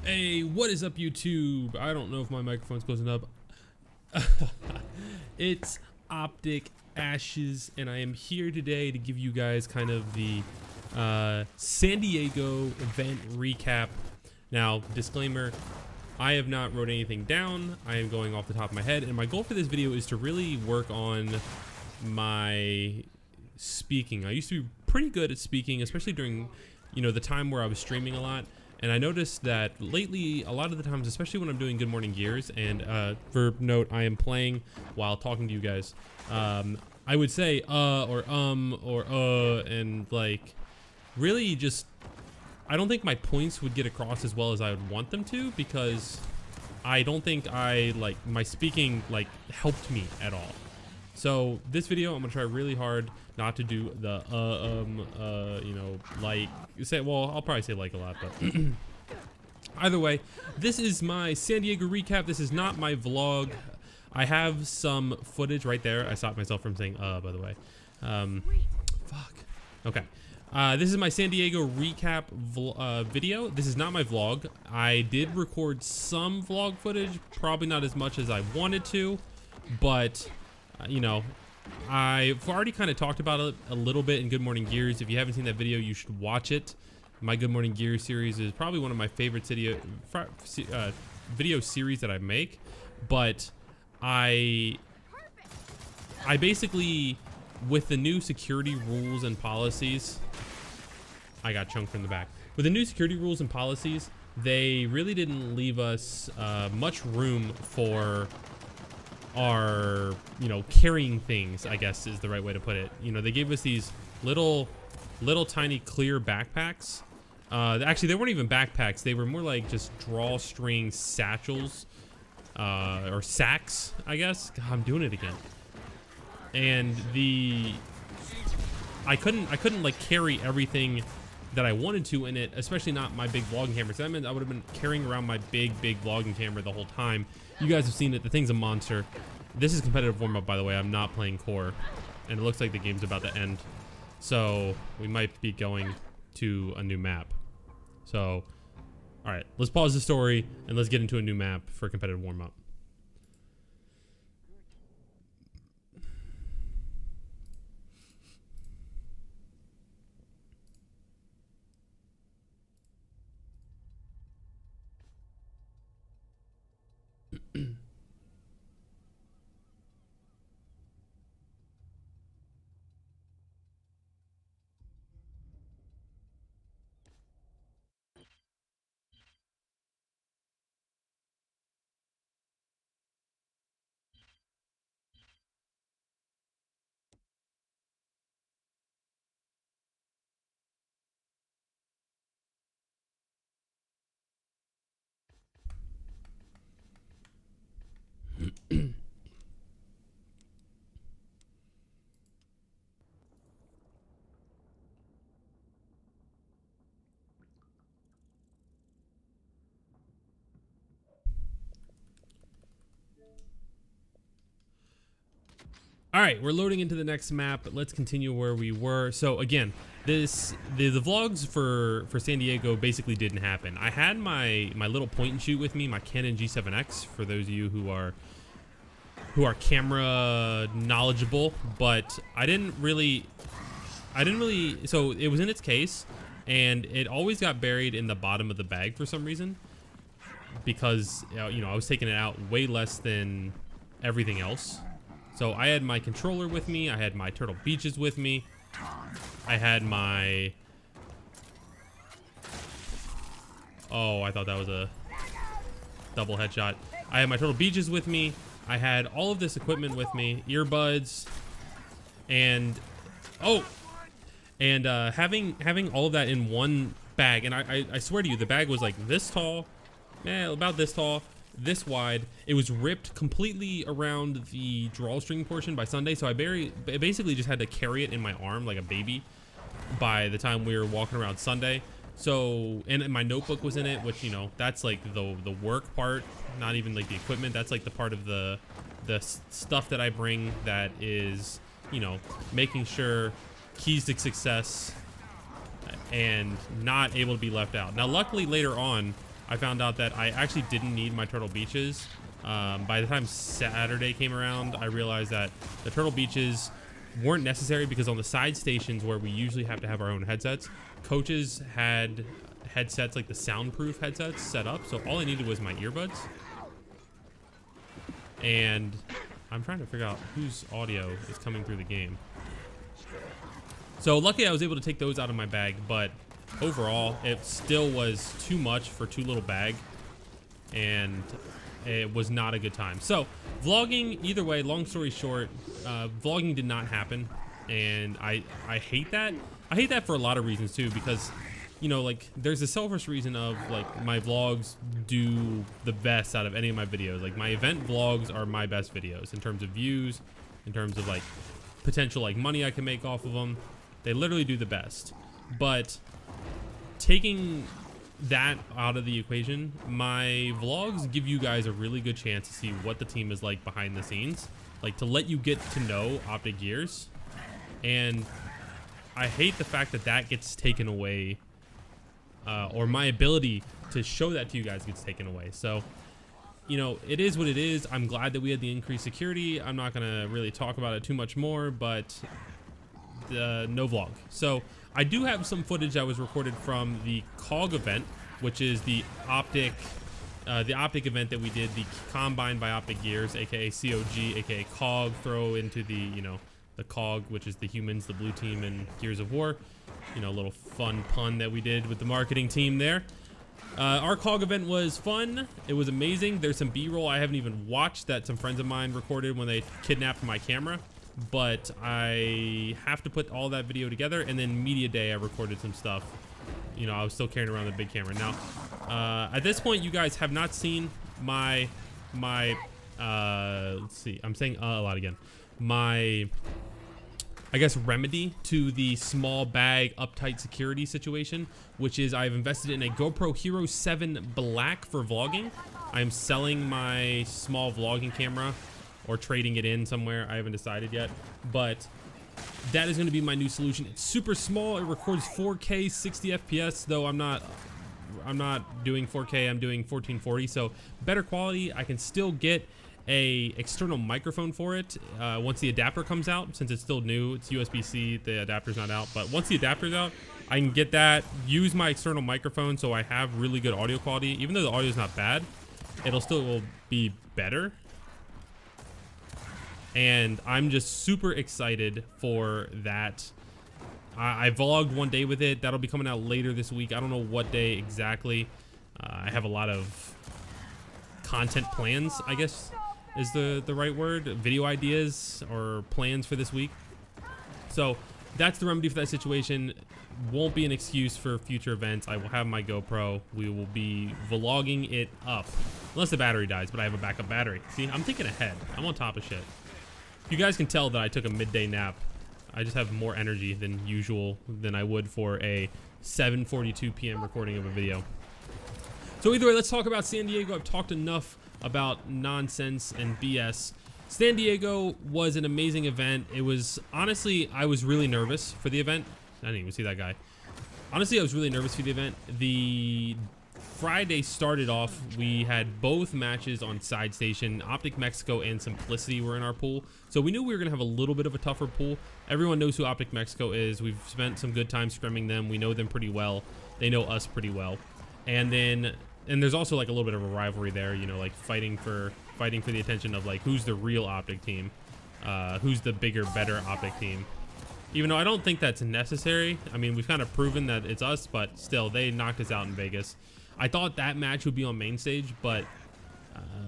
Hey, what is up, YouTube? I don't know if my microphone's closing up. It's Optic Ashes, and I am here today to give you guys kind of the San Diego event recap. Now, disclaimer, I have not wrote anything down. I am going off the top of my head, and my goal for this video is to really work on my speaking. I used to be pretty good at speaking, especially during, the time where I was streaming a lot. And I noticed that lately, a lot of the times, especially when I'm doing Good Morning Gears, and for note, I am playing while talking to you guys, I would say or and like really just, I don't think my points would get across as well as I would want them to, because I don't think my speaking helped me at all. So this video, I'm gonna try really hard not to do the I'll probably say a lot, but either way, this is my San Diego recap. This is not my vlog. I have some footage right there. I stopped myself from saying by the way. Fuck. Okay. This is my San Diego recap video. This is not my vlog. I did record some vlog footage, probably not as much as I wanted to, but I've already kind of talked about it a little bit in Good Morning Gears. If you haven't seen that video, you should watch it. My Good Morning Gears series is probably one of my favorite video series that I make, but I basically, with the new security rules and policies, I got chunked from the back. With the new security rules and policies, they really didn't leave us much room for our, carrying things, I guess is the right way to put it. They gave us these little tiny clear backpacks. Actually, they weren't even backpacks. They were more like just drawstring satchels, or sacks, I guess. God, I'm doing it again. And I couldn't like carry everything that I wanted to in it, especially not my big vlogging camera. So that meant I would have been carrying around my big vlogging camera the whole time. You guys have seen it. The thing's a monster. This is competitive warm-up, by the way. I'm not playing core, and it looks like the game's about to end. So we might be going to a new map. So, all right, let's pause the story and let's get into a new map for competitive warm-up. All right, we're loading into the next map, but let's continue where we were. So again, the vlogs for San Diego basically didn't happen. I had my little point and shoot with me, my Canon G7X, for those of you who are camera knowledgeable, but I didn't really, so it was in its case, and it always got buried in the bottom of the bag for some reason, because I was taking it out way less than everything else. So I had my controller with me, I had my Turtle Beaches with me, I had my, oh, I thought that was a double headshot. I had my Turtle Beaches with me, I had all of this equipment with me, earbuds, and, having all of that in one bag, and I swear to you, the bag was like this tall, about this tall, this wide. It was ripped completely around the drawstring portion by Sunday, so I basically just had to carry it in my arm like a baby by the time we were walking around Sunday. So, and my notebook was in it, which, that's like the work part, not even like the equipment. That's like the part of the stuff that I bring that is, making sure keys to success and not able to be left out. Now, luckily later on, I found out that I actually didn't need my Turtle Beaches. By the time Saturday came around, I realized that the Turtle Beaches weren't necessary because on the side stations where we usually have to have our own headsets, coaches had headsets, like the soundproof headsets, set up. So all I needed was my earbuds. And I'm trying to figure out whose audio is coming through the game. So luckily I was able to take those out of my bag, but overall it still was too much for too little bag, and it was not a good time. So vlogging, either way, long story short, vlogging did not happen, and I hate that. I hate that for a lot of reasons too, because you know, like, there's a selfish reason of like my vlogs do the best out of any of my videos. Like my event vlogs are my best videos in terms of views, in terms of like potential like money I can make off of them. They literally do the best. But taking that out of the equation, my vlogs give you guys a really good chance to see what the team is like behind the scenes, like to let you get to know Optic Gears. And I hate the fact that that gets taken away, or my ability to show that to you guys gets taken away. So, you know, it is what it is. I'm glad that we had the increased security. I'm not gonna really talk about it too much more, but no vlog. So I do have some footage that was recorded from the COG event, which is the Optic event that we did, the Combine by Optic Gears, aka COG, aka COG. Throw into the, you know, the COG, which is the humans, the blue team in Gears of War. You know, a little fun pun that we did with the marketing team there. Our COG event was fun. It was amazing. There's some B-roll I haven't even watched that some friends of mine recorded when they kidnapped my camera, but I have to put all that video together. And then media day, I recorded some stuff. You know, I was still carrying around the big camera. Now, at this point, you guys have not seen my let's see, I'm saying a lot again. My, I guess, remedy to the small bag uptight security situation, which is I've invested in a GoPro Hero 7 Black for vlogging. I'm selling my small vlogging camera or trading it in somewhere. I haven't decided yet, but that is going to be my new solution. It's super small. It records 4K 60 FPS, though I'm not doing 4K. I'm doing 1440, so better quality. I can still get a external microphone for it once the adapter comes out. Since it's still new, it's USB-C, the adapter's not out, but once the adapter's out, I can get that, use my external microphone, so I have really good audio quality. Even though the audio is not bad, it'll still be better. And I'm just super excited for that. I vlogged one day with it. That'll be coming out later this week. I don't know what day exactly. I have a lot of content plans, I guess is the right word. Video ideas or plans for this week. So that's the remedy for that situation. Won't be an excuse for future events. I will have my GoPro. We will be vlogging it up. Unless the battery dies, but I have a backup battery. See, I'm thinking ahead. I'm on top of shit. You guys can tell that I took a midday nap. I just have more energy than usual than I would for a 7:42 p.m. recording of a video. So either way, let's talk about San Diego. I've talked enough about nonsense and BS. San Diego was an amazing event. It was, honestly, I was really nervous for the event. I didn't even see that guy. Honestly, I was really nervous for the event. The Friday started off, we had both matches on side station. Optic Mexico and Simplicity were in our pool, so we knew we were gonna have a little bit of a tougher pool. Everyone knows who Optic Mexico is. We've spent some good time scrimming them. We know them pretty well. They know us pretty well. And there's also like a little bit of a rivalry there, you know, like fighting for the attention of like who's the real Optic team, who's the bigger, better Optic team. Even though I don't think that's necessary. I mean, we've kind of proven that it's us, but still, they knocked us out in Vegas. I thought that match would be on main stage, but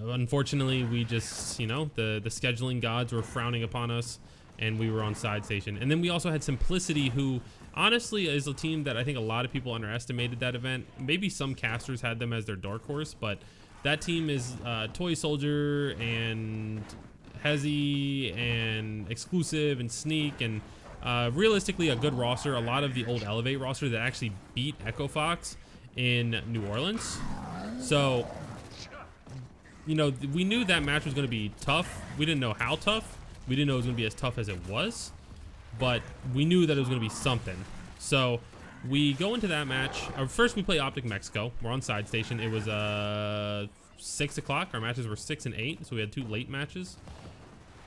unfortunately, we just, you know, the scheduling gods were frowning upon us, and we were on side station. And then we also had Simplicity, who honestly is a team that I think a lot of people underestimated that event. Maybe some casters had them as their dark horse, but that team is Toy Soldier and Hezi and Exclusive and Sneak and realistically a good roster. A lot of the old Elevate roster that actually beat Echo Fox in New Orleans. So, you know, we knew that match was going to be tough. We didn't know how tough. We didn't know it was going to be as tough as it was, but we knew that it was going to be something. So we go into that match. First, we play Optic Mexico. We're on side station. It was 6 o'clock. Our matches were 6 and 8, so we had 2 late matches.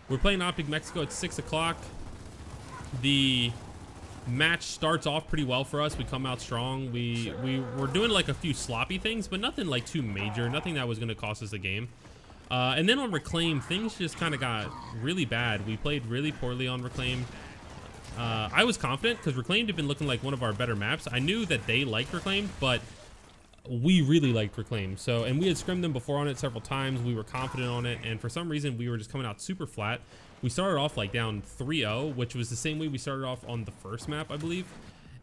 We're playing Optic Mexico at 6 o'clock. The match starts off pretty well for us. We come out strong. We were doing like a few sloppy things, but nothing like too major. Nothing that was going to cost us the game. And then on Reclaim, things just kind of got really bad. We played really poorly on Reclaim. I was confident because Reclaimed had been looking like one of our better maps. I knew that they liked Reclaimed, but we really liked Reclaimed. So, and we had scrimmed them before on it several times. We were confident on it, and for some reason, we were just coming out super flat. We started off like down 3-0, which was the same way we started off on the first map, I believe.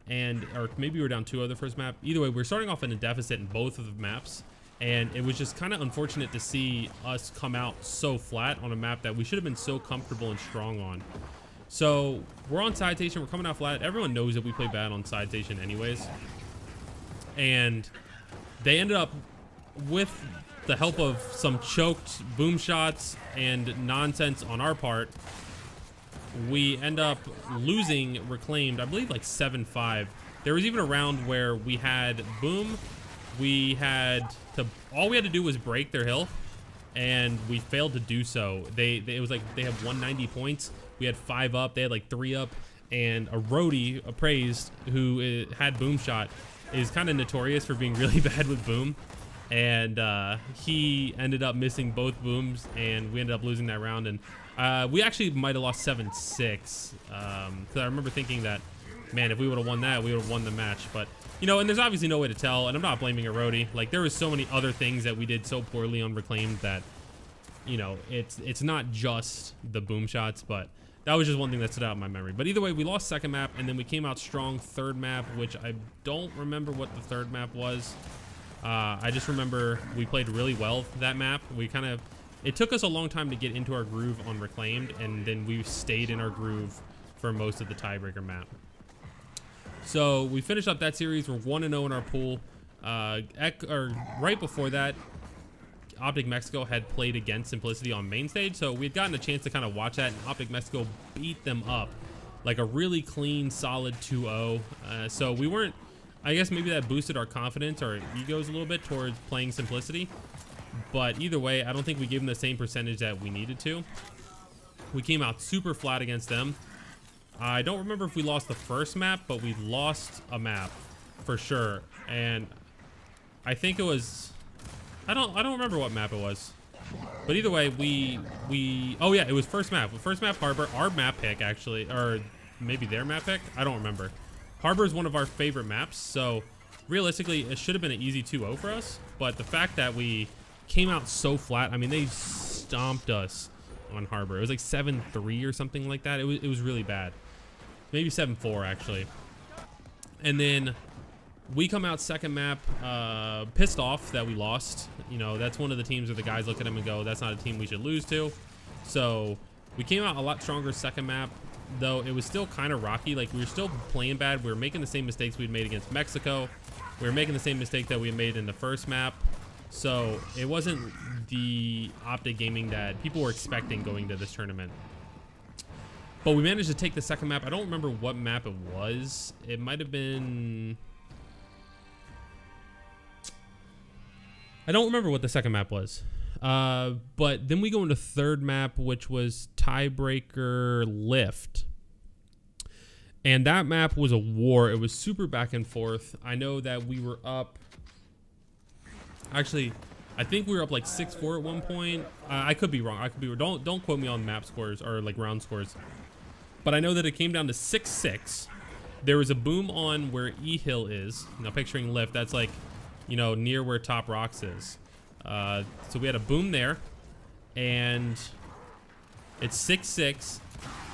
Or maybe we were down 2-0 the first map. Either way, we were starting off in a deficit in both of the maps. And it was just kind of unfortunate to see us come out so flat on a map that we should have been so comfortable and strong on. So we're on side station, we're coming out flat. Everyone knows that we play bad on side station anyways. And they ended up, with the help of some choked boom shots and nonsense on our part, we end up losing Reclaimed, I believe like 7-5. There was even a round where we had boom. We had to, all we had to do was break their hill, and we failed to do so. It was like they have 190 points. We had 5 up, they had like 3 up, and a roadie, Appraised, who had boom shot, is kind of notorious for being really bad with boom. And he ended up missing both booms, and we ended up losing that round. And we actually might have lost 7-6, because I remember thinking that, man, if we would have won that, we would have won the match. But you know, and there's obviously no way to tell, and I'm not blaming a roadie. Like, there was so many other things that we did so poorly on Reclaimed that, you know, it's not just the boom shots, but that was just one thing that stood out in my memory. But either way, we lost second map, and then we came out strong third map, which I don't remember what the third map was. I just remember we played really well that map. We kind of, it took us a long time to get into our groove on Reclaimed, and then we stayed in our groove for most of the tiebreaker map. So we finished up that series. We're 1-0 in our pool. Right before that, Optic Mexico had played against Simplicity on main stage, so we had gotten a chance to kind of watch that, and Optic Mexico beat them up like a really clean, solid 2-0. So we weren't, I guess maybe that boosted our confidence, our egos a little bit towards playing Simplicity. But either way, I don't think we gave them the same percentage that we needed to. We came out super flat against them. I don't remember if we lost the first map, but we lost a map for sure. And I think it was, I don't remember what map it was. But either way, oh yeah, it was first map. First map, Harbor, our map pick actually, or maybe their map pick, I don't remember. Harbor is one of our favorite maps, so realistically, it should have been an easy 2-0 for us. But the fact that we came out so flat, I mean, they stomped us on Harbor. It was like 7-3 or something like that. It was really bad. Maybe 7-4 actually. And then we come out second map, pissed off that we lost. You know, that's one of the teams where the guys look at them and go, that's not a team we should lose to. So we came out a lot stronger second map, though it was still kind of rocky. Like, we were still playing bad. We were making the same mistakes we'd made against Mexico. We were making the same mistake that we made in the first map. So it wasn't the Optic Gaming that people were expecting going to this tournament. But we managed to take the second map. I don't remember what map it was. It might have been, I don't remember what the second map was. But then we go into third map, which was Tiebreaker Lift. And that map was a war. It was super back and forth. I know that we were up, actually, I think we were up like 6-4 at one point. I could be wrong. I could be wrong. Don't quote me on map scores or like round scores. But I know that it came down to 6-6. There was a boom on where E-Hill is. Now, picturing Lift, that's like, you know, near where Top Rocks is. So we had a boom there, and it's 6-6.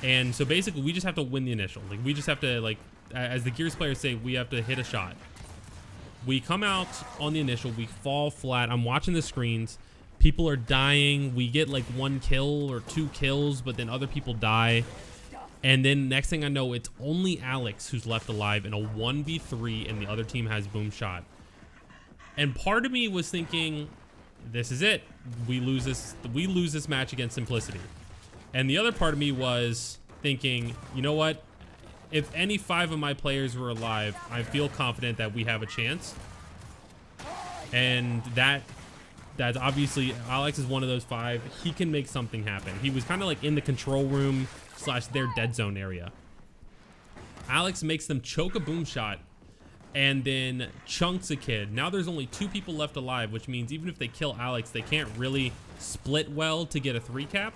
And so basically, we just have to win the initial. Like, we just have to, like, as the Gears players say, we have to hit a shot. We come out on the initial, we fall flat. I'm watching the screens. People are dying. We get like 1 kill or 2 kills, but then other people die. And then next thing I know, it's only Alex who's left alive in a 1v3, and the other team has boom shot. And part of me was thinking, this is it. We lose this match against Simplicity. And the other part of me was thinking, you know what? if any 5 of my players were alive, I feel confident that we have a chance. And that's obviously, Alex is one of those 5. He can make something happen. He was kind of like in the control room / their dead zone area. Alex makes them choke a boom shot and then chunks a kid. Now there's only 2 people left alive, which means even if they kill Alex, they can't really split well to get a 3 cap.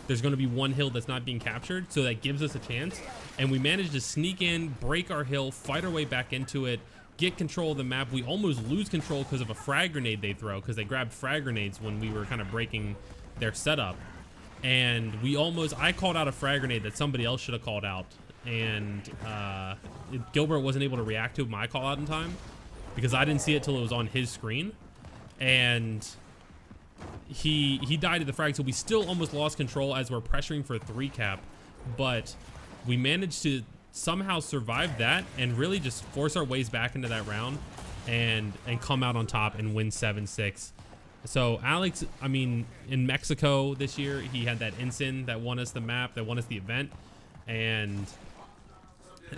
There's going to be 1 hill that's not being captured, so that gives us a chance. And we managed to sneak in, break our hill, fight our way back into it, get control of the map. We almost lose control because of a frag grenade they throw, because they grabbed frag grenades when we were kind of breaking their setup. And I called out a frag grenade that somebody else should have called out. And Gilbert wasn't able to react to my call out in time because I didn't see it till it was on his screen. And he died to the frag, so we still almost lost control as we're pressuring for a 3 cap. But we managed to somehow survive that and really just force our ways back into that round and come out on top and win 7-6. So Alex, I mean, in Mexico this year, he had that ensign that won us the map, that won us the event. And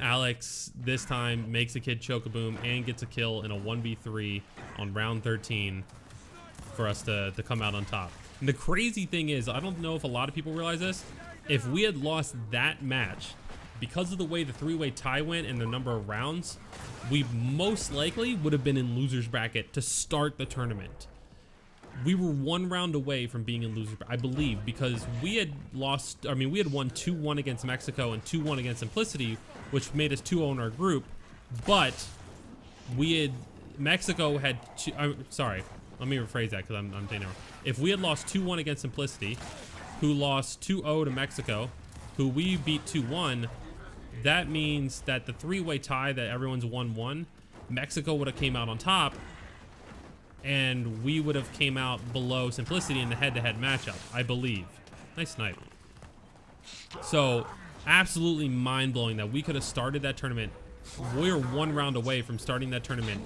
Alex this time makes a kid choke a boom and gets a kill in a 1v3 on round 13 for us to come out on top. And the crazy thing is, I don't know if a lot of people realize this, if we had lost that match, because of the way the 3-way tie went and the number of rounds, we most likely would have been in loser's bracket to start the tournament. We were 1 round away from being in loser's bracket, I believe, because we had lost, I mean, we had won 2-1 against Mexico and 2-1 against Simplicity, which made us 2-0 in our group, but Mexico had sorry, let me rephrase that because I'm saying it wrong. If we had lost 2-1 against Simplicity, who lost 2-0 to Mexico, who we beat 2-1, that means that the 3-way tie that everyone's 1-1, Mexico would have came out on top, and we would have came out below Simplicity in the head-to-head matchup, I believe. Nice snipe. So, absolutely mind-blowing that we could have started that tournament. We're 1 round away from starting that tournament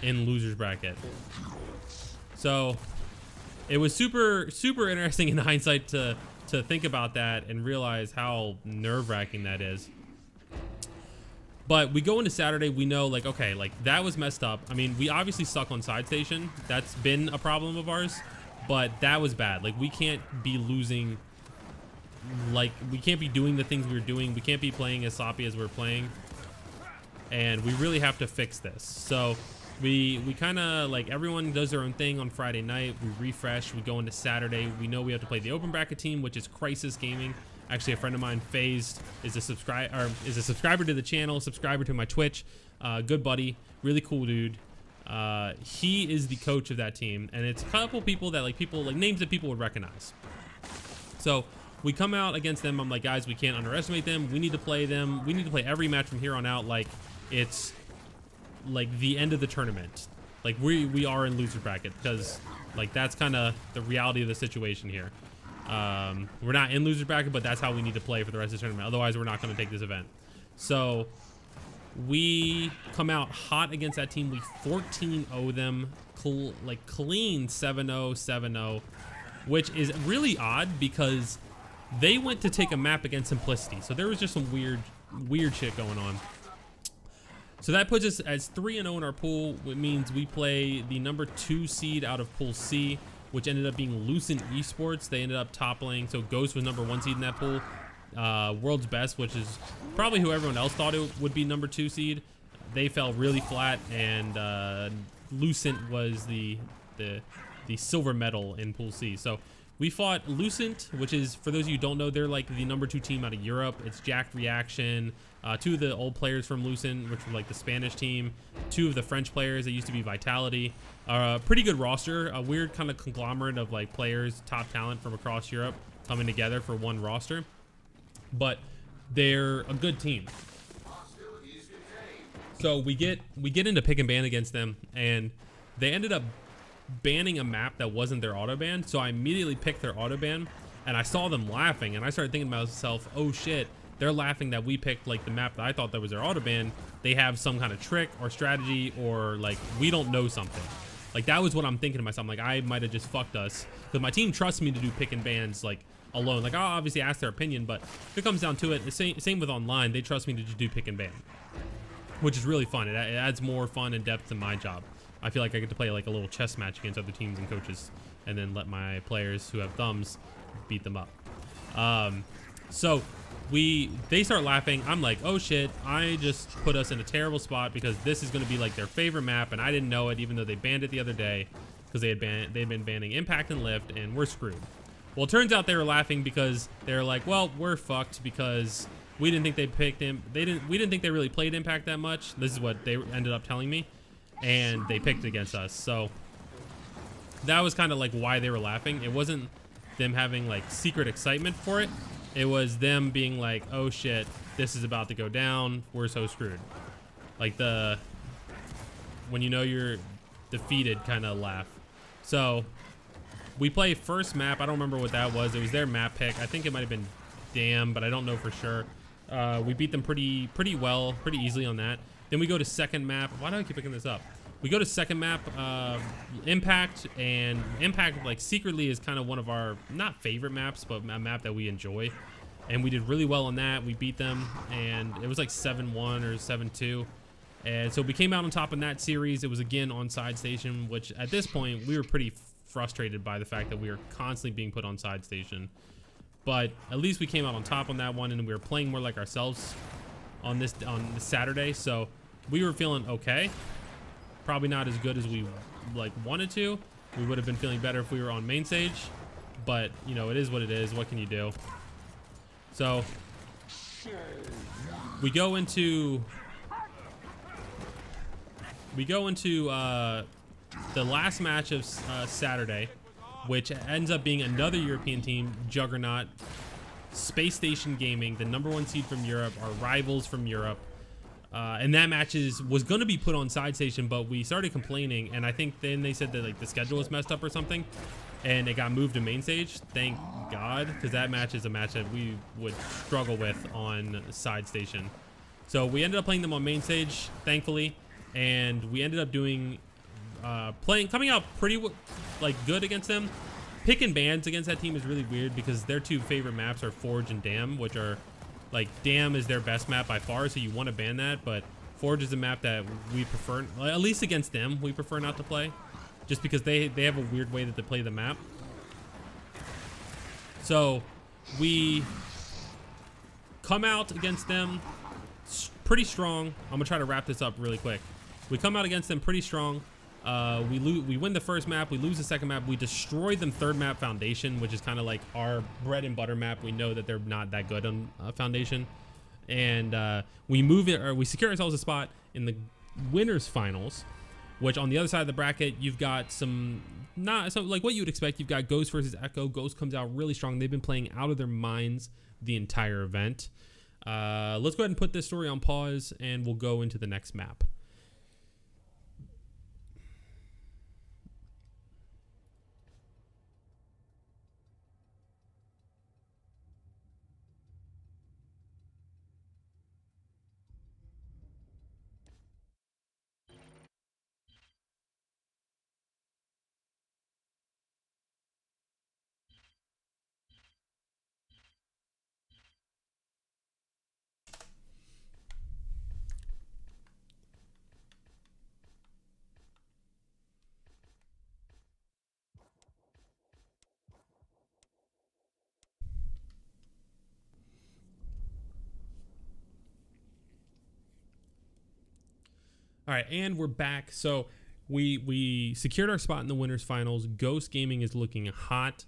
in loser's bracket. So, it was super, super interesting in hindsight to think about that and realize how nerve-wracking that is. But we go into Saturday, we know, like, okay, like, that was messed up. I mean, we obviously suck on side station. That's been a problem of ours, but that was bad. Like, we can't be losing, like, we can't be doing the things we were doing. We can't be playing as sloppy as we're playing, and we really have to fix this. So we kind of, like, everyone does their own thing on Friday night. We refresh, we go into Saturday. We know we have to play the open bracket team, which is Crisis Gaming. Actually, a friend of mine, Phased, is a subscriber to the channel, subscriber to my Twitch. Good buddy, really cool dude. He is the coach of that team, and it's a couple people that, like, names that people would recognize. So we come out against them. I'm like, guys, we can't underestimate them. We need to play them. We need to play every match from here on out like it's like the end of the tournament. Like we are in loser bracket, because like that's kind of the reality of the situation here. We're not in loser bracket, but that's how we need to play for the rest of the tournament. Otherwise, we're not going to take this event. So we come out hot against that team. We 14-0 them, like clean 7-0, 7-0, which is really odd because they went to take a map against Simplicity. So there was just some weird shit going on. So that puts us as 3-0 in our pool, which means we play the number 2 seed out of Pool C, which ended up being Lucent Esports. They ended up toppling. So Ghost was number 1 seed in that pool. World's Best, which is probably who everyone else thought it would be number 2 seed. They fell really flat, and Lucent was the silver medal in Pool C. So we fought Lucent, which is, for those of you who don't know, they're like the number 2 team out of Europe. It's Jacked Reaction, 2 of the old players from Lucent, which were like the Spanish team, 2 of the French players that used to be Vitality. Pretty good roster, a weird kind of conglomerate of like players, top talent from across Europe coming together for one roster. But they're a good team. So we get into pick and ban against them, and they ended up banning a map that wasn't their auto ban. So I immediately picked their auto ban, and I saw them laughing, and I started thinking to myself, oh shit, they're laughing that we picked like the map that I thought that was their auto ban. They have some kind of trick or strategy, or like we don't know something. Like, that was what I'm thinking to myself. I'm like, I might have just fucked us, because my team trusts me to do pick and bans like alone. Like, I'll obviously ask their opinion, but if it comes down to it, the same with online. They trust me to just do pick and ban, which is really fun. It adds more fun and depth to my job. I feel like I get to play like a little chess match against other teams and coaches, and then let my players who have thumbs beat them up. So they start laughing. I'm like, oh shit, I just put us in a terrible spot, because this is going to be like their favorite map, and I didn't know it, even though they banned it the other day, because they'd been banning Impact and Lift, and we're screwed. Well, it turns out they were laughing because they're like, well, we're fucked, because we didn't think they picked him. We didn't think they really played Impact that much. This is what they ended up telling me, and they picked against us. So that was kind of like why they were laughing. It wasn't them having like secret excitement for it. It was them being like, oh shit, this is about to go down. We're so screwed. Like when you know you're defeated kind of laugh. So we play first map. I don't remember what that was. It was their map pick. I think it might have been Dam, but I don't know for sure. We beat them pretty well, pretty easily on that. Then we go to second map. Why do I keep picking this up? We go to second map, Impact, and Impact like secretly is kind of one of our not favorite maps, but a map that we enjoy, and we did really well on that. We beat them, and it was like 7-1 or 7-2, and so we came out on top in that series. It was again on side station, which at this point we were pretty frustrated by the fact that we were constantly being put on side station, but at least we came out on top on that one, and we were playing more like ourselves on this Saturday, so we were feeling okay. Probably not as good as we like wanted to. We would have been feeling better if we were on main stage, but you know, it is what it is. What can you do? So we go into the last match of Saturday, which ends up being another European team, Juggernaut, Space Station Gaming, the #1 seed from Europe, our rivals from Europe. And that match was going to be put on side station, but we started complaining, and I think then they said that like the schedule was messed up or something, and it got moved to main stage. Thank God, because that match is a match that we would struggle with on side station. So we ended up playing them on main stage, thankfully, and we ended up doing coming out pretty like good against them. Pick and bans against that team is really weird, because their two favorite maps are Forge and Dam, which are like, Dam is their best map by far, so you want to ban that, but Forge is a map that we prefer, at least against them, we prefer not to play, just because they have a weird way that they play the map. So we come out against them pretty strong. I'm gonna try to wrap this up really quick. We come out against them pretty strong. We win the first map, we lose the second map, we destroy them third map, Foundation, which is kind of like our bread and butter map. We know that they're not that good on Foundation, and we secure ourselves a spot in the winners finals, which on the other side of the bracket you've got some like what you would expect. You've got Ghost versus Echo. Ghost comes out really strong. They've been playing out of their minds the entire event. Let's go ahead and put this story on pause, and we'll go into the next map. All right, and we're back. So we secured our spot in the winners finals. Ghost Gaming is looking hot.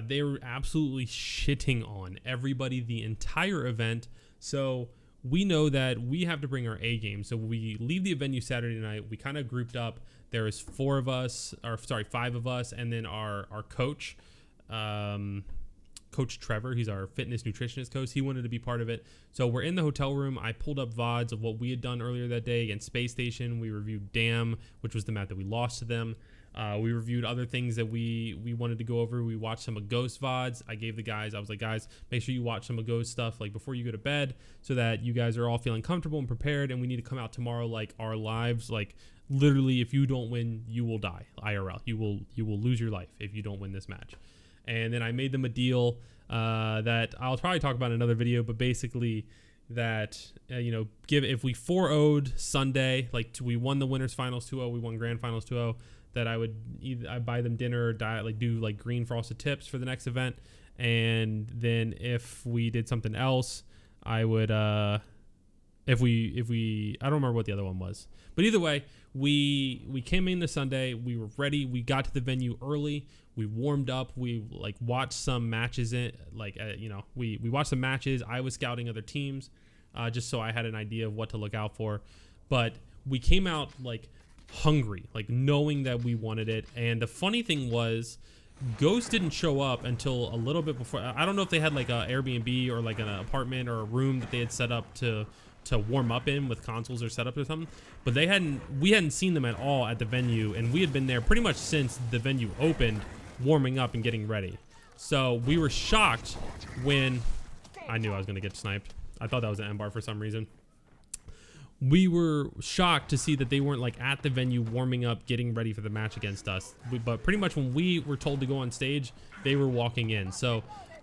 They were absolutely shitting on everybody the entire event. So we know that we have to bring our A game. So we leave the venue Saturday night. We kind of grouped up. There is 5 of us, and then our coach, Coach Trevor. He's our fitness nutritionist coach. He wanted to be part of it. So we're in the hotel room. I pulled up VODs of what we had done earlier that day against Space Station. We reviewed Dam, which was the map that we lost to them. We reviewed other things that we wanted to go over. We watched some of Ghost VODs. I gave the guys, I was like, guys, make sure you watch some of Ghost stuff like before you go to bed so that you guys are all feeling comfortable and prepared. And we need to come out tomorrow like our lives, like literally if you don't win, you will die. IRL. You will lose your life if you don't win this match. And then I made them a deal that I'll probably talk about in another video, but basically that you know, if we 4-0'd Sunday, like we won the winners finals 2-0, we won grand finals 2-0, that I would I'd buy them dinner or do like green frosted tips for the next event. And then if we did something else, I would if we I don't remember what the other one was, but either way, we came in the Sunday, we were ready, we got to the venue early, we warmed up, we like watched some matches you know, we watched some matches. I was scouting other teams just so I had an idea of what to look out for, but we came out like hungry, like knowing that we wanted it. And the funny thing was, Ghost didn't show up until a little bit before. I don't know if they had like a Airbnb or like an apartment or a room that they had set up to warm up in with consoles or setup or something, but we hadn't seen them at all at the venue, and we had been there pretty much since the venue opened, warming up and getting ready. So we were shocked when I knew I was gonna get sniped. I thought that was an M bar for some reason. We were shocked to see that they weren't like at the venue warming up, getting ready for the match against us. But pretty much when we were told to go on stage, they were walking in. So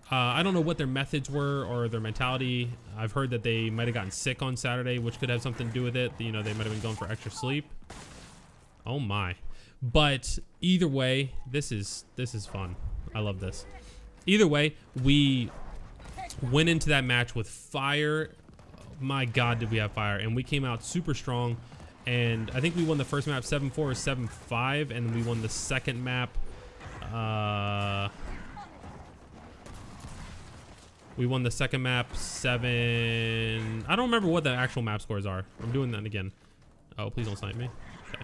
I don't know what their methods were or their mentality. I've heard that they might have gotten sick on Saturday, which could have something to do with it. You know, they might have been going for extra sleep. Oh my. But either way, this is fun. I love this. Either way, we went into that match with fire. My God, did we have fire. And we came out super strong. And I think we won the first map 7-4 or 7-5. And we won the second map. We won the second map 7. I don't remember what the actual map scores are. I'm doing that again. Oh, please don't snipe me. Okay.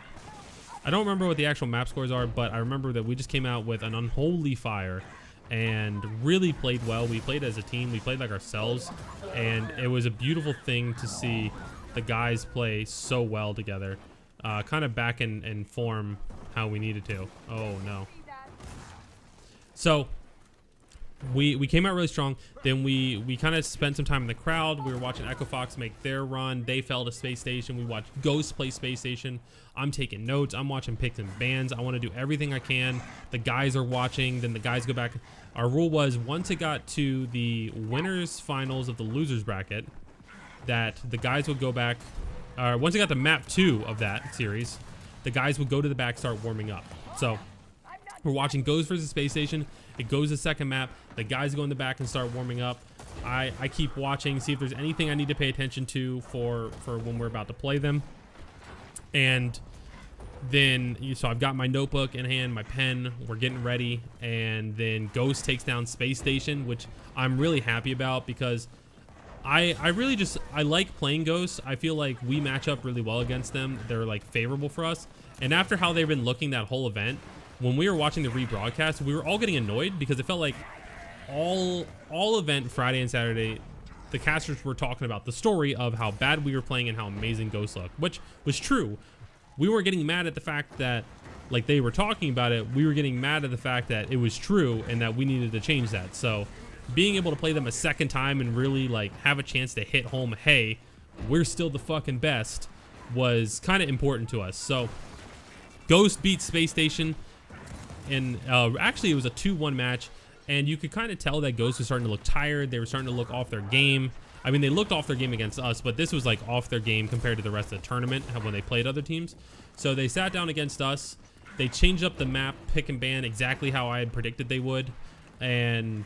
I don't remember what the actual map scores are, but I remember that we just came out with an unholy fire and really played well. We played as a team. We played like ourselves, and it was a beautiful thing to see the guys play so well together, kind of back in form how we needed to. Oh no. So we came out really strong. Then we kind of spent some time in the crowd. We were watching Echo Fox make their run. They fell to Space Station. We watched Ghost play Space Station. I'm taking notes. I'm watching picks and bans. I want to do everything I can. The guys are watching. Then the guys go back. Our rule was once it got to the winners finals of the losers bracket, that the guys would go back. Once it got to map 2 of that series, the guys would go to the back, start warming up. So we're watching Ghost versus Space Station. It goes to second map. The guys go in the back and start warming up. I keep watching, see if there's anything I need to pay attention to for when we're about to play them. And then, so I've got my notebook in hand, my pen, we're getting ready. And then Ghost takes down Space Station, which I'm really happy about because I like playing Ghost. I feel like we match up really well against them. They're like favorable for us. And after how they've been looking that whole event, when we were watching the rebroadcast, we were all getting annoyed because it felt like all event Friday and Saturday, the casters were talking about the story of how bad we were playing and how amazing Ghost looked, which was true. We weren't getting mad at the fact that like they were talking about it. We were getting mad at the fact that it was true and that we needed to change that. So being able to play them a second time and really like have a chance to hit home, hey, we're still the fucking best, was kind of important to us. So Ghost beat Space Station. And actually, it was a 2-1 match, and you could kind of tell that Ghost was starting to look tired. They were starting to look off their game. I mean, they looked off their game against us, but this was like off their game compared to the rest of the tournament when they played other teams. So they sat down against us. They changed up the map, pick and ban, exactly how I had predicted they would. And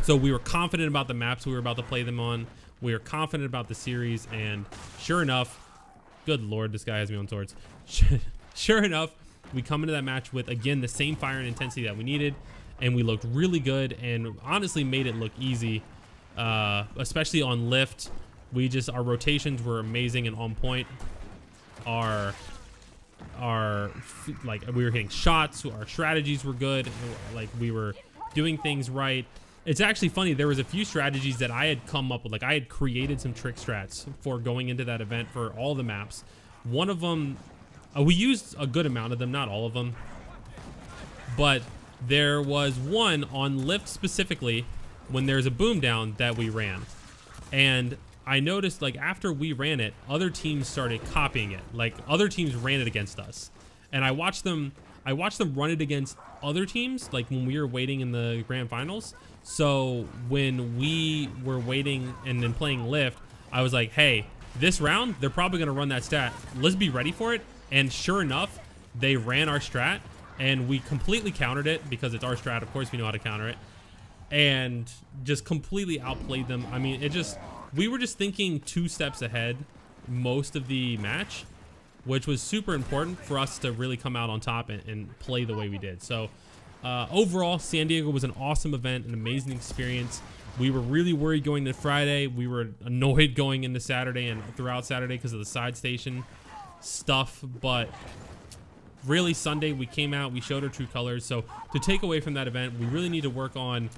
so we were confident about the maps we were about to play them on. We were confident about the series, and sure enough, good Lord, this guy has me on swords. Sure enough, we come into that match with, again, the same fire and intensity that we needed, and we looked really good and honestly made it look easy, especially on lift. Our rotations were amazing and on point. Like, we were hitting shots, our strategies were good, like we were doing things right. It's actually funny, there was a few strategies that I had come up with. Like, I had created some trick strats for going into that event for all the maps. One of them We used a good amount of them, not all of them. But there was one on lift specifically when there's a boom down that we ran. And I noticed, like, after we ran it, other teams started copying it. Like, other teams ran it against us. And I watched them run it against other teams, like when we were waiting in the grand finals. So when we were waiting and then playing lift, I was like, hey, this round, they're probably gonna run that stat. Let's be ready for it. And sure enough, they ran our strat and we completely countered it because it's our strat. Of course we know how to counter it, and just completely outplayed them. I mean, we were just thinking 2 steps ahead most of the match, which was super important for us to really come out on top and play the way we did. So overall, San Diego was an awesome event, an amazing experience. We were really worried going to Friday. We were annoyed going into Saturday and throughout Saturday because of the side station stuff. But really, Sunday, we came out, we showed our true colors. So to take away from that event, we really need to work on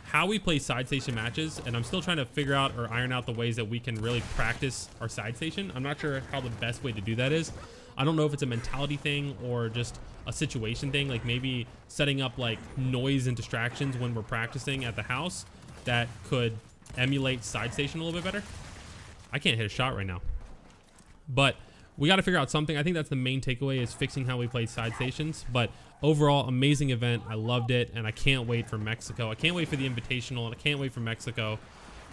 how we play side station matches, and I'm still trying to figure out or iron out the ways that we can really practice our side station. I'm not sure how the best way to do that is. I don't know if it's a mentality thing or just a situation thing, like maybe setting up like noise and distractions when we're practicing at the house that could emulate side station a little bit better. I can't hit a shot right now, but we got to figure out something. I think that's the main takeaway, is fixing how we play side stations. But overall, amazing event. I loved it, and I can't wait for Mexico. I can't wait for the Invitational, and I can't wait for Mexico.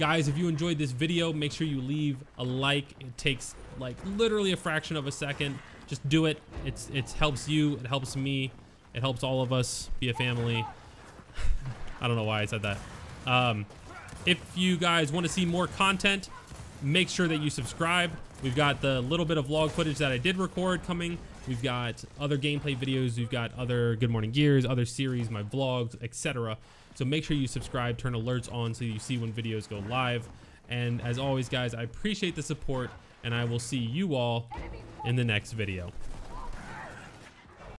Guys, if you enjoyed this video, make sure you leave a like. It takes like literally a fraction of a second. Just do it. It helps you. It helps me. It helps all of us be a family. I don't know why I said that. If you guys want to see more content, make sure that you subscribe. We've got the little bit of vlog footage that I did record coming. We've got other gameplay videos. We've got other Good Morning Gears, other series, my vlogs, etc. So make sure you subscribe, turn alerts on so you see when videos go live. And as always, guys, I appreciate the support, and I will see you all in the next video.